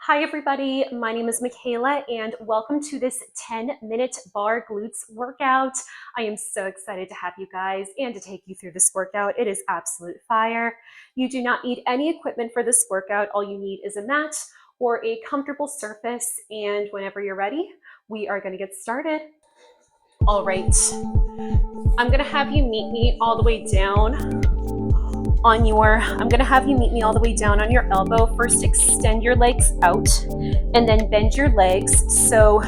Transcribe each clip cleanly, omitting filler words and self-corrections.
Hi everybody, my name is Michaela and welcome to this 10-minute bar glutes workout. I am so excited to have you guys and to take you through this workout. It is absolute fire. You do not need any equipment for this workout. All you need is a mat or a comfortable surface, and whenever you're ready, we are going to get started. All right, I'm going to have you meet me all the way down on your, all the way down on your elbow. First, extend your legs out and then bend your legs so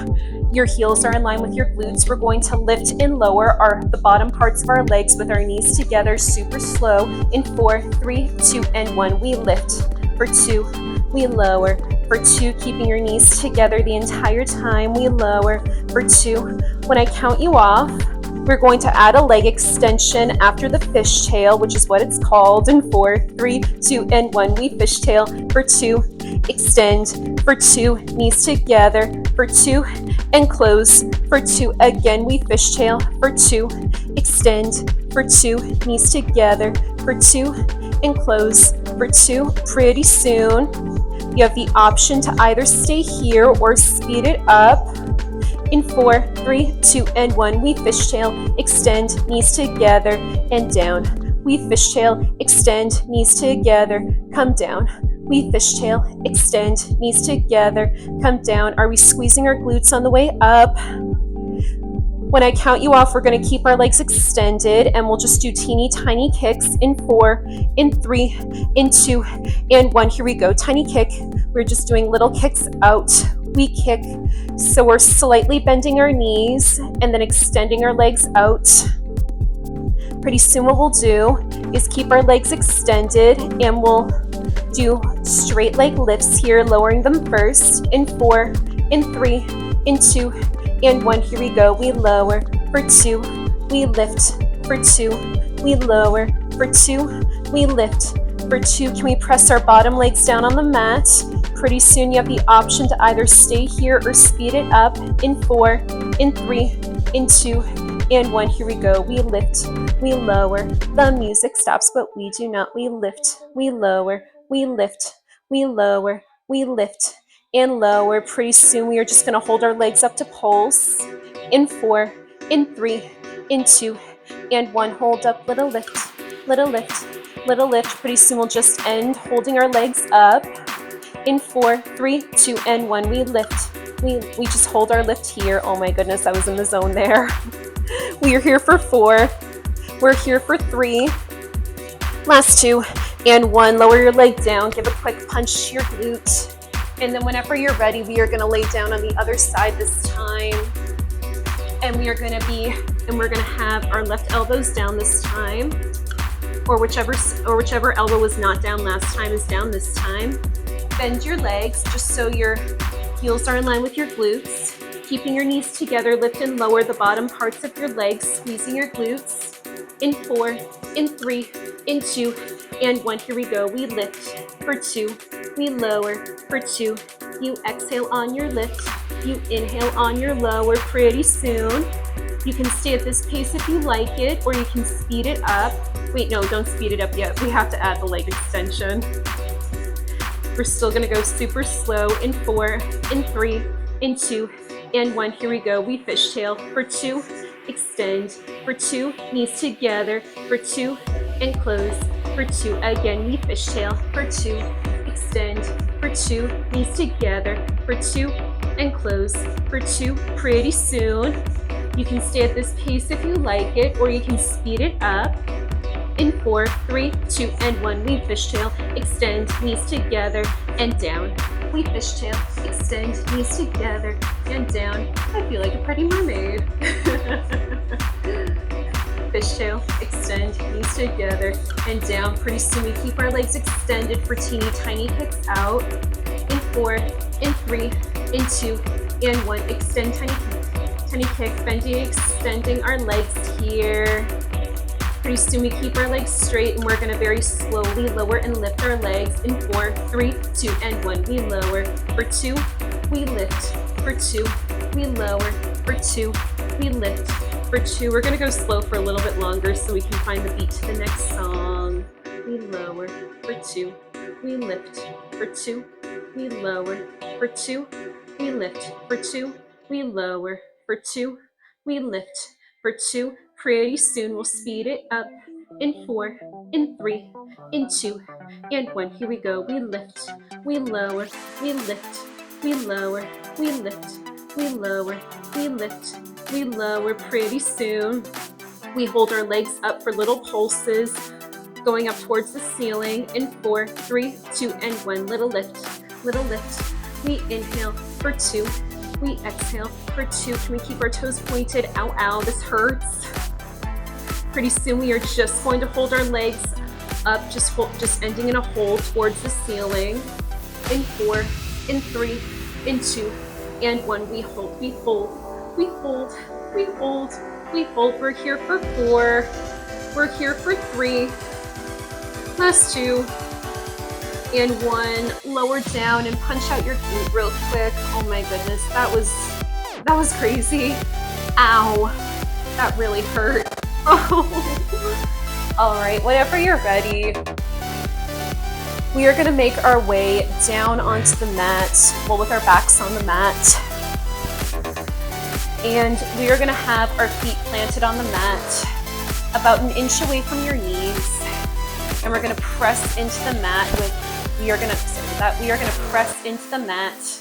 your heels are in line with your glutes. We're going to lift and lower the bottom parts of our legs with our knees together, super slow. In 4, 3, 2, and 1. We lift. For 2, we lower. For 2, keeping your knees together the entire time. We lower. For 2, when I count you off, we're going to add a leg extension after the fishtail, which is what it's called. In 4, 3, 2, and 1. We fishtail. For 2, extend. For 2, knees together. For 2, and close. For 2, again, we fishtail. For 2, extend. For 2, knees together. For 2, and close. For 2, pretty soon, you have the option to either stay here or speed it up. In 4, 3, 2, and 1, we fishtail, extend, knees together, and down. We fishtail, extend, knees together, come down. We fishtail, extend, knees together, come down. Are we squeezing our glutes on the way up? When I count you off, we're going to keep our legs extended, and we'll just do teeny tiny kicks. In 4, in 3, in 2, and 1. Here we go. Tiny kick. We're just doing little kicks out. We kick, so we're slightly bending our knees and then extending our legs out. Pretty soon what we'll do is keep our legs extended, and we'll do straight leg lifts here, lowering them first. In 4, in 3, in 2, and 1. Here we go. We lower. For 2, we lift. For 2, we lower. For 2, we lift. For 2, can we press our bottom legs down on the mat? Pretty soon you have the option to either stay here or speed it up. In 4, in 3, in 2, and 1. Here we go. We lift, we lower. The music stops, but we do not. We lift, we lower, we lift, we lower, we lift, and lower. Pretty soon we are just going to hold our legs up to pulse. In 4, in 3, in 2, and 1. Hold up, little lift, little lift, little lift. Pretty soon we'll just end holding our legs up. In 4, 3, 2, and 1. We lift. We just hold our lift here. Oh my goodness, I was in the zone there. We are here for 4. We're here for 3. Last 2 and 1. Lower your leg down. Give a quick punch to your glute. And then whenever you're ready, we are going to lay down on the other side this time. And we're going to have our left elbows down this time. Or whichever elbow was not down last time is down this time. Bend your legs just so your heels are in line with your glutes. Keeping your knees together, lift and lower the bottom parts of your legs, squeezing your glutes. In 4, in 3, in 2, and 1. Here we go. We lift. For 2, we lower. For 2, you exhale on your lift. You inhale on your lower. Pretty soon, you can stay at this pace if you like it, or you can speed it up. Wait, no, don't speed it up yet. We have to add the leg extension. We're still going to go super slow. In 4, in 3, in 2, and 1. Here we go. We fishtail. For 2, extend. For 2, knees together. For 2, and close. For 2, again, we fishtail. For 2, extend. For 2, knees together. For 2, and close. For 2, pretty soon. You can stay at this pace if you like it, or you can speed it up. In 4, 3, 2, and 1. We fishtail, extend, knees together, and down. We fishtail, extend, knees together, and down. I feel like a pretty mermaid. Fishtail, extend, knees together, and down. Pretty soon we keep our legs extended for teeny tiny kicks out. In 4, in 3, in 2, and 1. Extend, tiny kick, bending, extending our legs here. Pretty soon we keep our legs straight, and we're going to very slowly lower and lift our legs. In 4, 3, 2, and 1. We lower. For 2, we lift. For 2, we lower. For 2, we lift. For 2, we're going to go slow for a little bit longer so we can find the beat to the next song. We lower. For 2, we lift. For 2, we lower, for 2, we lift, for 2, we lower, for 2, we lift, for 2. Pretty soon we'll speed it up in 4, in 3, in 2, and 1. Here we go. We lift, we lower, we lift, we lower, we lift, we lower, we lift, we lower. Pretty soon we hold our legs up for little pulses, going up towards the ceiling in 4, 3, 2, and 1. Little lift, little lift. We inhale for 2, we exhale for 2. Can we keep our toes pointed? Ow, ow, this hurts. Pretty soon we are just going to hold our legs up, just ending in a hold towards the ceiling. In 4, in 3, in 2, and 1. We hold, we hold, we hold, we hold, we hold. We're here for 4. We're here for 3. Last 2. And 1. Lower down and punch out your glute real quick. Oh my goodness, that was crazy. Ow, that really hurt. Oh. All right, whenever you're ready, we are gonna make our way down onto the mat, well, with our backs on the mat. And we are gonna have our feet planted on the mat, about an inch away from your knees. And we're gonna press into the mat we are gonna press into the mat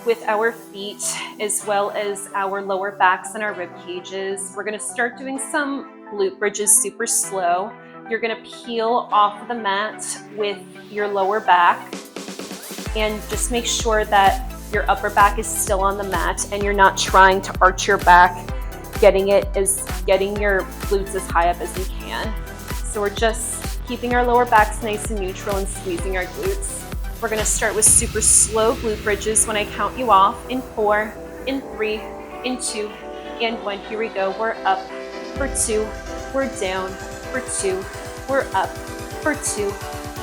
with our feet, as well as our lower backs and our rib cages. We're gonna start doing some glute bridges super slow. You're gonna peel off of the mat with your lower back, and just make sure that your upper back is still on the mat and you're not trying to arch your back, getting your glutes as high up as you can. So we're just keeping our lower backs nice and neutral and squeezing our glutes. We're gonna start with super slow glute bridges when I count you off. In 4, in 3, in 2, and 1. Here we go. We're up for 2, we're down for 2, we're up for 2,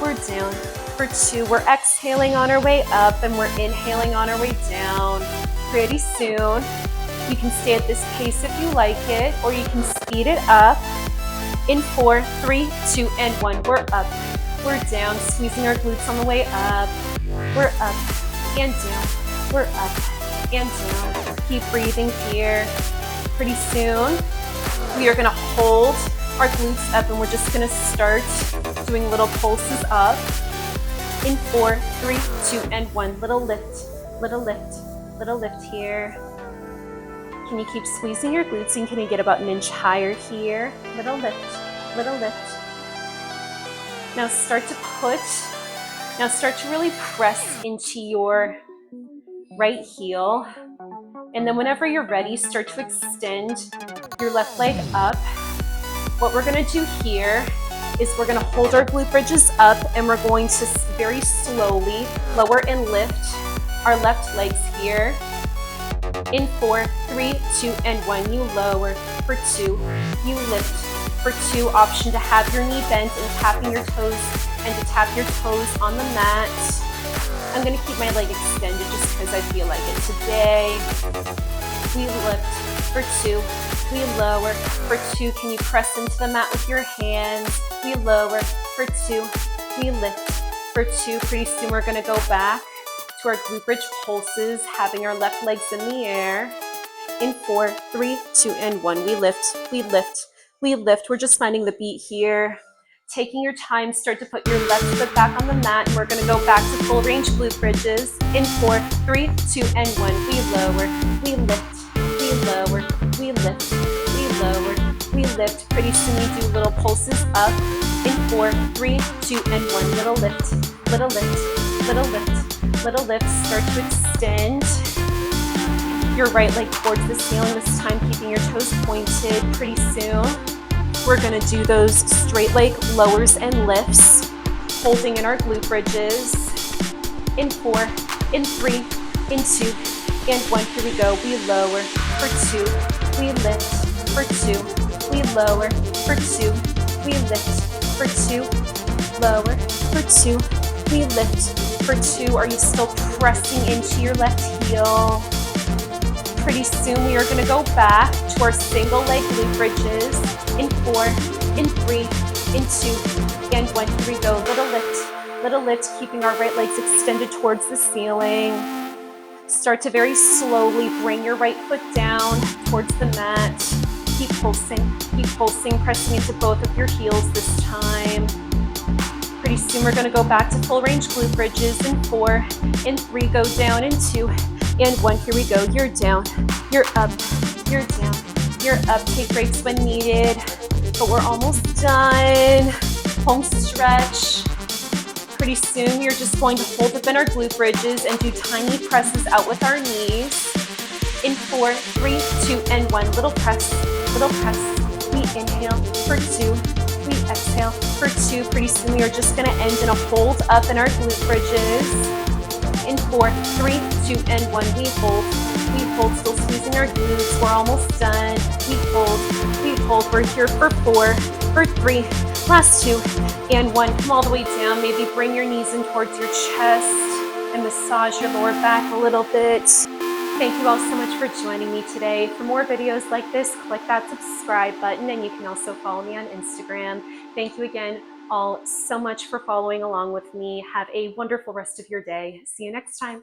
we're down for 2. We're exhaling on our way up and we're inhaling on our way down. Pretty soon, you can stay at this pace if you like it, or you can speed it up. In 4, 3, 2, and 1. We're up, we're down, squeezing our glutes on the way up. We're up and down, we're up and down. Keep breathing here. Pretty soon, we are gonna hold our glutes up and we're just gonna start doing little pulses up. In 4, 3, 2, and 1. Little lift, little lift, little lift here. Can you keep squeezing your glutes, and can you get about an inch higher here? Little lift, little lift. Now start to really press into your right heel. And then whenever you're ready, start to extend your left leg up. What we're gonna do here is we're gonna hold our glute bridges up, and we're going to very slowly lower and lift our left legs here. In 4, 3, 2, and 1. You lower for 2, you lift for 2. Option to have your knee bent and tapping your toes, and to tap your toes on the mat. I'm gonna keep my leg extended just because I feel like it today. We lift for 2, we lower for 2. Can you press into the mat with your hands? We lower for 2, we lift for 2. Pretty soon we're gonna go back to our glute bridge pulses, having our left legs in the air. In 4, 3, 2, and 1. We lift, we lift, we lift. We're just finding the beat here. Taking your time, start to put your left foot back on the mat, and we're gonna go back to full range glute bridges. In 4, 3, 2, and 1. We lower, we lift, we lower, we lift, we lower, we lift. Pretty soon we do little pulses up. In 4, 3, 2, and 1. Little lift, little lift, little lift. Little lift. Start to extend your right leg towards the ceiling, this time keeping your toes pointed. Pretty soon, we're gonna do those straight leg lowers and lifts, holding in our glute bridges. In 4, in 3, in 2, and 1. Here we go. We lower for 2, we lift for 2, we lower for 2, we lift for 2, lower for 2, we lift for 2. Are you still pressing into your left heel? Pretty soon we are gonna go back to our single leg glute bridges. In 4, in 3, in 2, and 1. Here we go. Little lift, little lift, keeping our right legs extended towards the ceiling. Start to very slowly bring your right foot down towards the mat. Keep pulsing, pressing into both of your heels this time. Pretty soon we're gonna go back to full range glute bridges in 4, in 3, go down in 2, and 1, here we go. You're down, you're up, you're down, you're up. Take breaks when needed, but we're almost done. Home stretch. Pretty soon we are just going to hold up in our glute bridges and do tiny presses out with our knees. In 4, 3, 2, and 1. Little press, little press. We inhale for 2. We exhale for 2. Pretty soon we are just going to end in a hold up in our glute bridges. In 4, 3, 2, and 1. We hold, still squeezing our glutes. We're almost done. We hold. We're here for 4, for 3, last 2, and 1. Come all the way down. Maybe bring your knees in towards your chest and massage your lower back a little bit. Thank you all so much for joining me today. For more videos like this, click that subscribe button, and you can also follow me on Instagram. Thank you again all so much for following along with me. Have a wonderful rest of your day. See you next time.